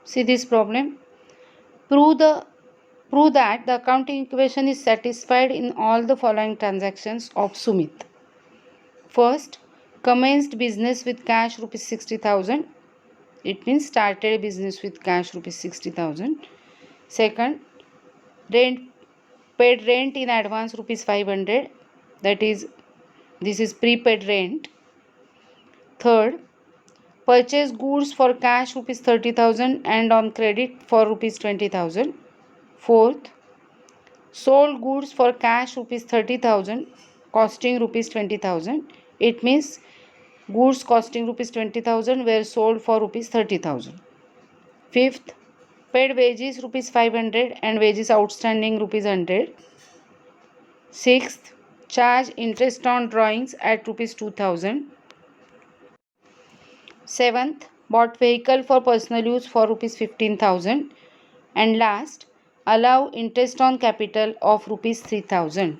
See this problem. Prove that the accounting equation is satisfied in all the following transactions of Sumit. First, commenced business with cash rupees 60,000. It means started business with cash rupees 60,000. Second, paid rent in advance rupees 500. That is, this is prepaid rent. Third, purchase goods for cash rupees 30,000 and on credit for rupees 20,000. Fourth, sold goods for cash rupees 30,000 costing rupees 20,000. It means goods costing rupees 20,000 were sold for rupees 30,000. Fifth, paid wages rupees 500 and wages outstanding rupees 100. Sixth, charge interest on drawings at rupees 2,000. Seventh, bought vehicle for personal use for rupees 15,000. And last, allow interest on capital of rupees 3,000.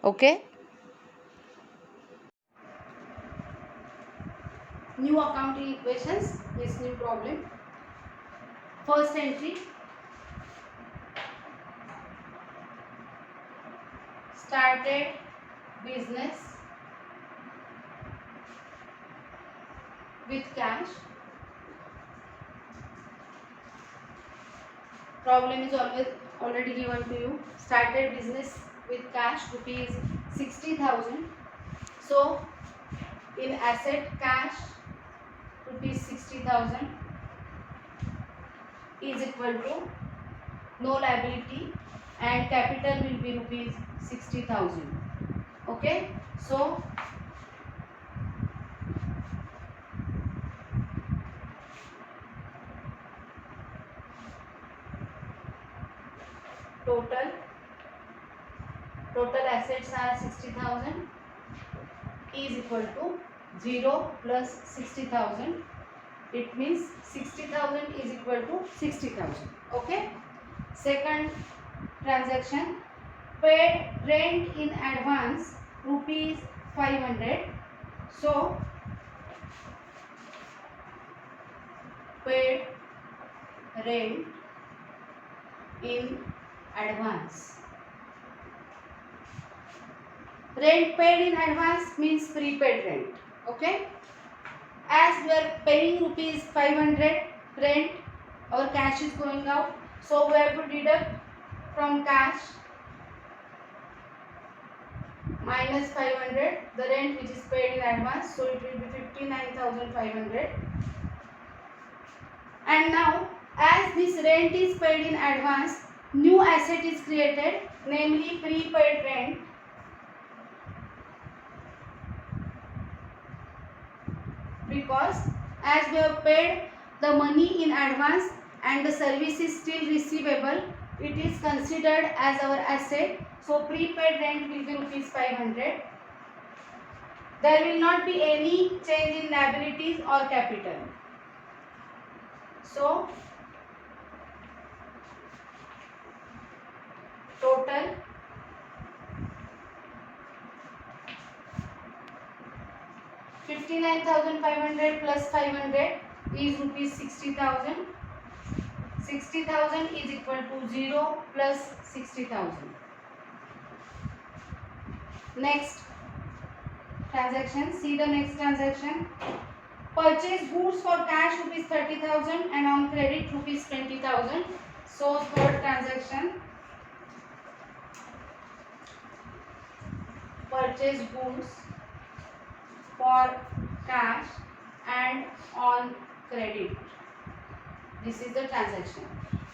Okay. New accounting equations, this new problem. First entry, started business with cash. Problem is already given to you. Started business with cash rupees 60,000. So in asset cash rupees 60,000 is equal to no liability and capital will be rupees 60,000. Okay, so total assets are 60,000 is equal to 0 plus 60,000. It means 60,000 is equal to 60,000. Okay. Second transaction, paid rent in advance rupees 500. So paid rent in advance. Rent paid in advance means prepaid rent. Okay. As we are paying rupees 500 rent, our cash is going out. So we have to deduct from cash minus 500 the rent which is paid in advance. So it will be 59,500. And now as this rent is paid in advance, new asset is created, namely prepaid rent. Because as we have paid the money in advance and the service is still receivable, it is considered as our asset. So prepaid rent will be rupees 500. There will not be any change in liabilities or capital. So total $59,500 plus 500 is rupees 60,000. 60,000 is equal to 0 plus 60,000. Next transaction, see the next transaction. Purchase goods for cash rupees 30,000 and on credit rupees 20,000. So third transaction, purchase goods for cash and on credit. This is the transaction.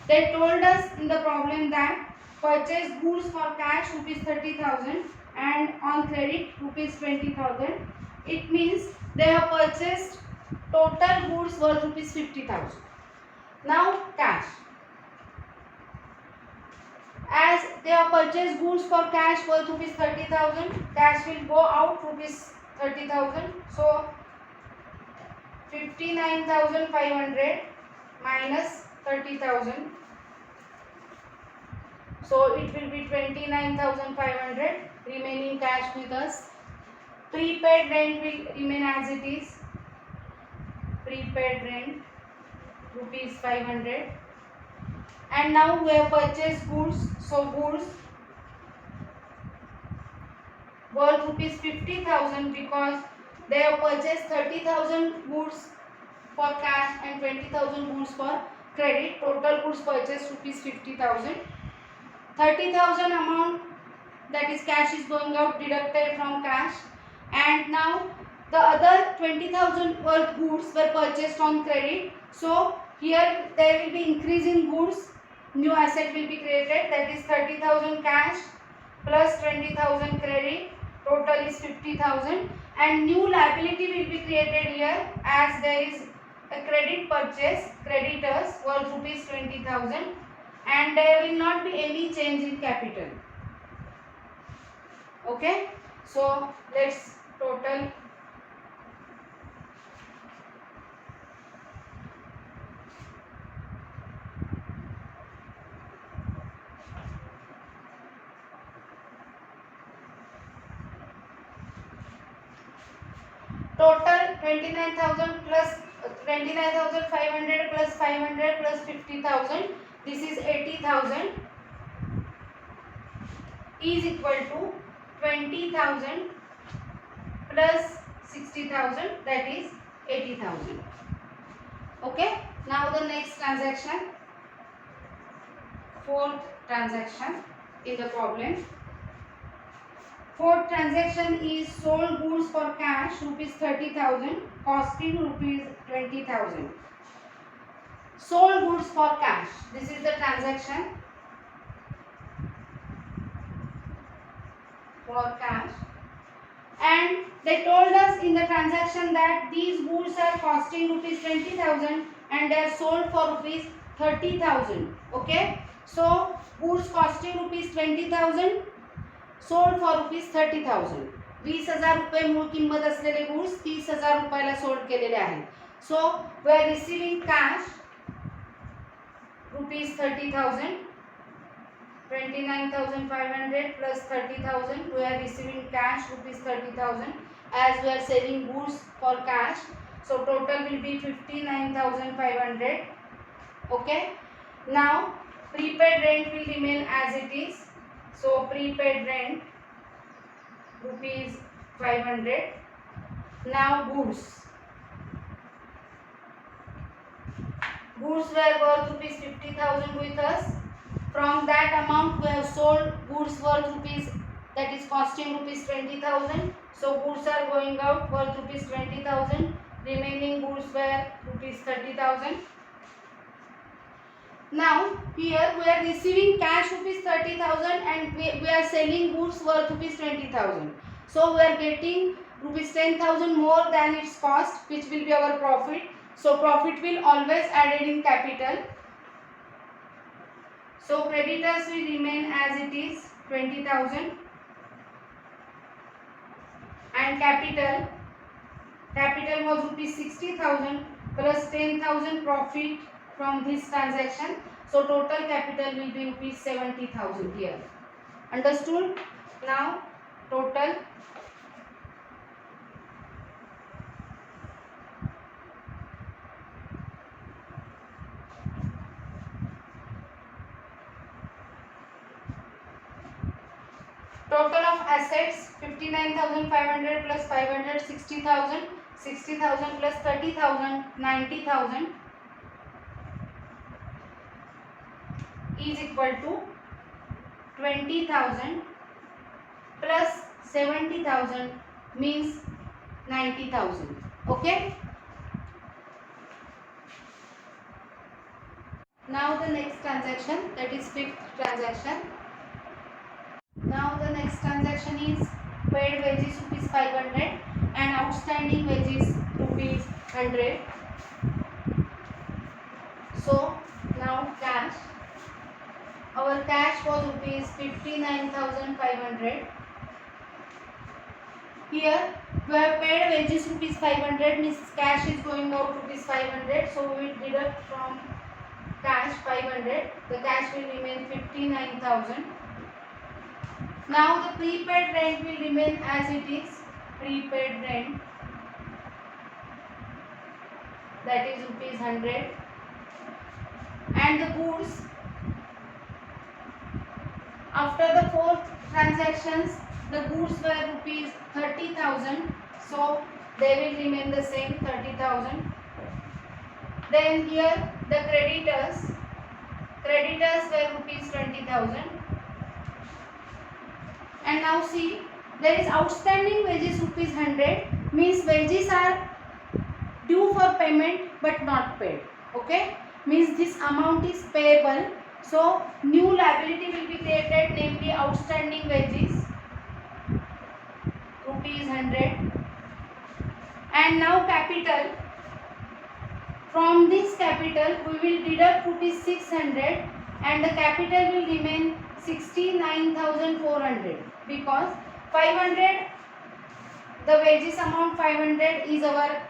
They told us in the problem that purchase goods for cash rupees 30,000 and on credit rupees 20,000. It means they have purchased total goods worth rupees 50,000. Now cash. As they have purchased goods for cash worth rupees 30,000, cash will go out rupees 30,000. So 59,500 minus 30,000. So it will be 29,500 remaining cash with us. Prepaid rent will remain as it is. Prepaid rent rupees 500. And now we have purchased goods. So goods worth rupees 50,000 because they have purchased 30,000 goods for cash and 20,000 goods for credit. Total goods purchased rupees 50,000. 30,000 amount, that is cash, is going out, deducted from cash. And now the other 20,000 worth goods were purchased on credit. So here there will be increase in goods, new asset will be created, that is 30,000 cash plus 20,000 credit, total is 50,000. And new liability will be created here, as there is a credit purchase, creditors worth rupees 20,000, and there will not be any change in capital. Okay, so let's total. Total 29,000 plus 29,500 plus 500 plus 50,000. This is 80,000 is equal to 20,000 plus 60,000, that is 80,000. Okay. Now the next transaction, fourth transaction in the problem. Fourth transaction is sold goods for cash rupees 30,000, costing rupees 20,000. Sold goods for cash. This is the transaction for cash. And they told us in the transaction that these goods are costing rupees 20,000 and they are sold for rupees 30,000. Okay. So goods costing rupees 20,000, sold for rupees 30,000. 20,000 रुपये मूळ किंमत असलेले goods 30,000 रुपयाला sold केलेले आहेत. So we are receiving cash rupees 30,000, 29,500 plus 30,000. We are receiving cash rupees 30,000 as we are selling goods for cash. So total will be 59,500. Okay. Now prepaid rent will remain as it is. So prepaid rent rupees 500. Now goods. Goods were worth rupees 50,000 with us. From that amount we have sold goods worth rupees, that is costing rupees 20,000. So goods are going out worth rupees 20,000. Remaining goods were rupees 30,000. Now here we are receiving cash rupees 30,000 and we are selling goods worth rupees 20,000. So we are getting rupees 10,000 more than its cost, which will be our profit. So profit will always added in capital. So creditors will remain as it is, 20,000, and capital was rupees 60,000 plus 10,000 profit from this transaction. So total capital will be rupees 70,000 here. Understood? Now total. Total of assets 59,500 plus 500, 60,000, 60,000 plus 30,000, 90,000 is equal to 20,000 plus 70,000 means 90,000. Okay. Now the next transaction, that is fifth transaction. Now the next transaction is paid wages rupees 500 and outstanding wages rupees 100. So now cash. Our cash was rupees 59,500. Here we have paid wages rupees 500, means cash is going out rupees 500. So we will deduct from cash 500. The cash will remain 59,000. Now the prepaid rent will remain as it is. Prepaid rent, that is rupees 100. and the goods after the 4 transactions the goods were rupees 30,000, so they will remain the same 30,000. Then here the creditors were rupees 20,000. And now see, there is outstanding wages rupees 100, means wages are due for payment but not paid. Okay, means this amount is payable, so new liability will be created, namely outstanding wages rupees 100. And now capital, from this capital we will deduct rupees 600 and the capital will remain 69,400, because 500, the wages amount 500 is our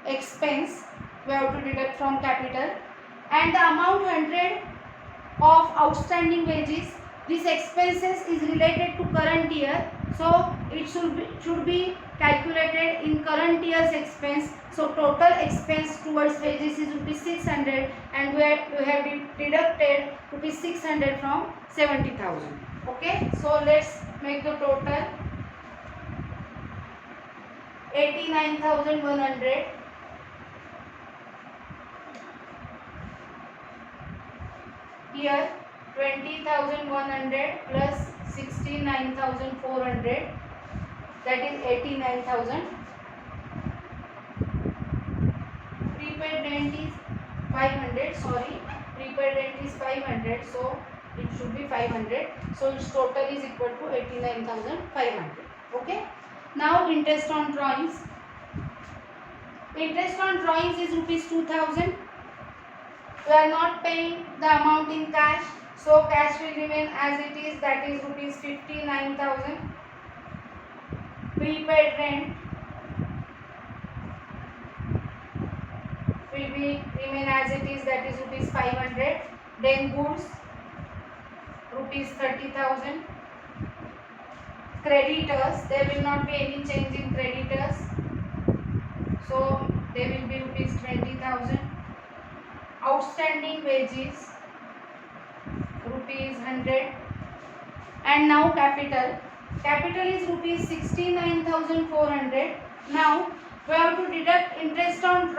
expense, we have to deduct from capital, and the amount 100 of outstanding wages, this expenses is related to current year, so it should be calculated in current year's expense. So total expense towards wages is rupees 600 and we have deducted rupees 600 from 70,000. Okay, so let's make the total 89,100. Here 20,100 plus 69,400, that is 89,000. Prepaid rent is 500, sorry, prepaid rent is 500, so it should be 500, so its total is equal to 89,500. Okay, now interest on drawings. Interest on drawings is rupees 2,000. We are not paying the amount in cash, so cash will remain as it is, that is rupees 59,000. Prepaid rent will remain as it is, that is rupees 500. Then goods rupees 30,000. Creditors, there will not be any change in creditors, so they will be rupees 20,000. Outstanding wages rupees 100. And now capital is rupees 69,400. Now we have to deduct interest on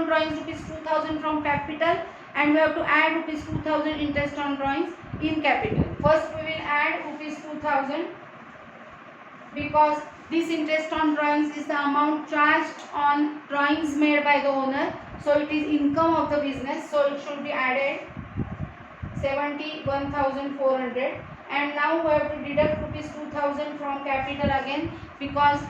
drawings rupees 2,000 from capital, and we have to add rupees 2,000 interest on drawings in capital. First we will add rupees 2,000, because this interest on drawings is the amount charged on drawings made by the owner, so it is income of the business, so it should be added 71,400. And now we have to deduct rupees 2,000 from capital again, because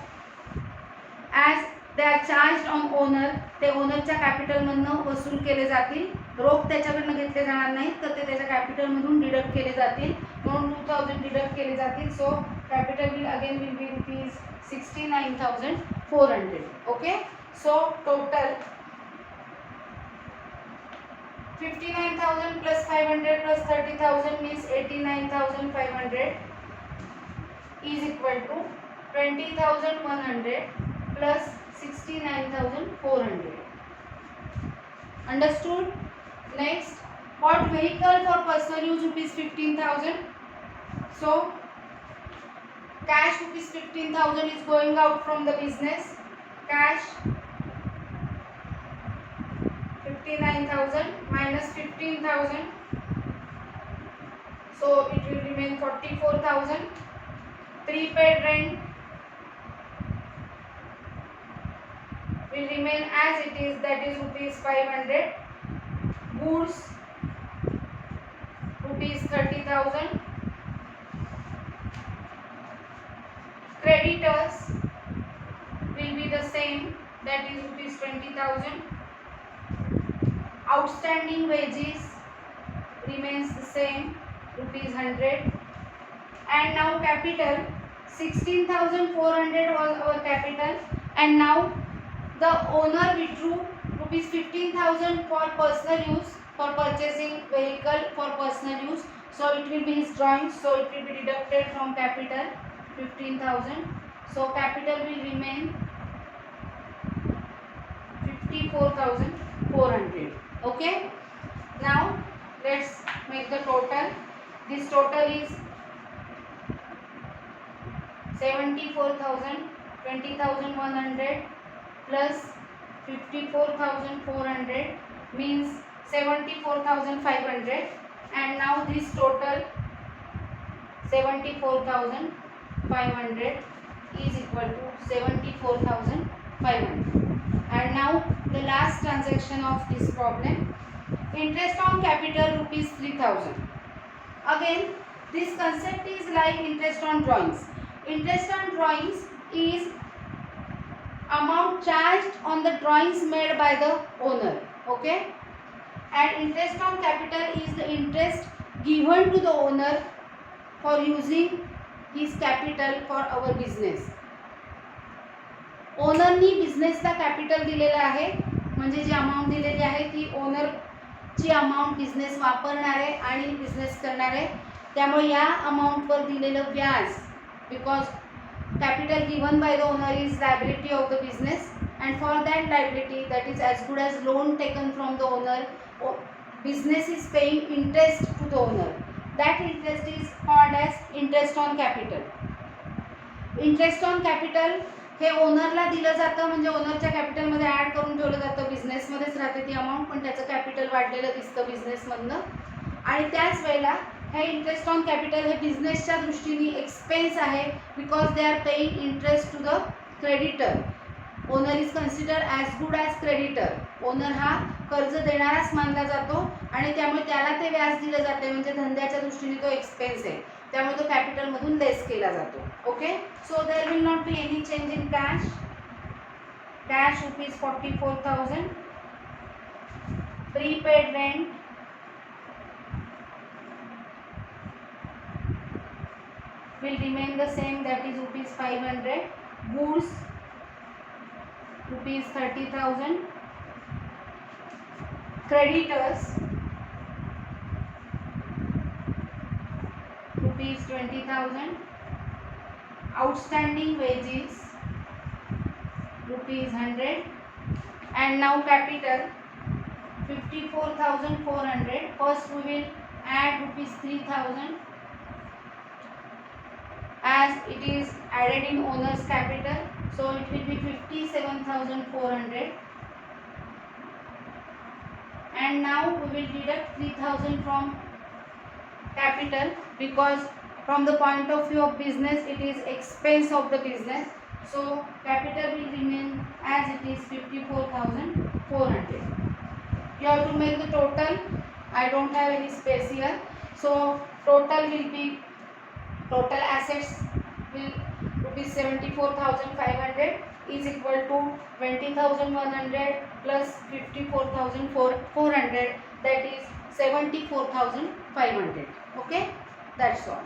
as they are charged on owner, ते ओनरच्या capital मधून वसूल केले जातील, रोख त्याच्याकडून घेतले जाणार नाहीत, तर ते त्याच्या कॅपिटल मधून डिडक्ट केले जातील, म्हणून 2,000 डिडक्ट केले जातील. So capital will again be rupees 69,400. Okay, so total 59,000 plus 500 plus 30,000 means 89,500 is equal to 20,100 plus 69,400. Understood? Next, what vehicle for personal use rupees 15,000. So cash rupees 15,000 is going out from the business. Cash 59,000 minus 15,000, so it will remain 44,000. Prepaid rent will remain as it is, that is rupees 500. Goods rupees 30,000. Creditors will be the same, that is rupees 20,000. Outstanding wages remains the same, rupees 100. And now capital 16,400 was our capital, and now the owner withdrew rupees 15,000 for personal use, for purchasing vehicle for personal use, so it will be his drawings, so it will be deducted from capital 15,000. So capital will remain 54,400. Okay, now let's make the total. This total is 74,000, 20,100 plus 54,400 means 74,500, and now this total 74,500 is equal to 74,500. And now the last transaction of this problem, interest on capital rupees 3,000. Again, this concept is like interest on drawings. Interest on drawings is amount charged on the drawings made by the owner. Okay, and interest on capital is the interest given to the owner for using his capital for our business. ओनरनी बिझनेसला capital दिलेलं आहे, म्हणजे जी amount दिलेली आहे ती ओनरची amount business वापरणार आहे आणि बिझनेस करणार आहे. त्यामुळे या अमाऊंटवर दिलेलं व्याज, because capital given by the owner is liability of the business, and for that liability that is as good as loan taken from the owner, business is paying interest to the owner. That interest is called as interest on capital. Interest on capital हे ओनरला दिलं जातं, म्हणजे ओनरच्या कॅपिटलमध्ये add करून ठेवलं जातं. बिझनेसमध्येच राहते ती अमाऊंट, पण त्याचं कॅपिटल वाढलेलं दिसतं बिझनेसमधनं. आणि त्याच वेळेला हे इंटरेस्ट ऑन कॅपिटल हे बिझनेसच्या दृष्टीने एक्सपेन्स आहे, because they are paying interest to the creditor. Owner is consider as good as creditor. Owner हा कर्ज देणाराच मानला जातो आणि त्यामुळे त्याला ते व्याज दिलं जाते, म्हणजे धंद्याच्या दृष्टीने तो एक्सपेन्स आहे, त्यामुळे तो कॅपिटलमधून लेस केला जातो. Okay, so there will not be any change in cash. Cash rupees 44,000. Prepaid rent will remain the same, that is rupees 500. Goods rupees 30,000. Creditors rupees 20,000. Outstanding wages rupees 100. And now capital 54,400. First we will add rupees 3,000 as it is added in owner's capital, so it will be 57,400. And now we will deduct 3,000 from capital, because from the point of view of business it is expense of the business, so capital will remain as it is 54,400. You have to make the total. I don't have any space here, so total will be, total assets will rupees 74,500 is equal to 20,100 plus 54,400, that is 74,500. Okay, that's all.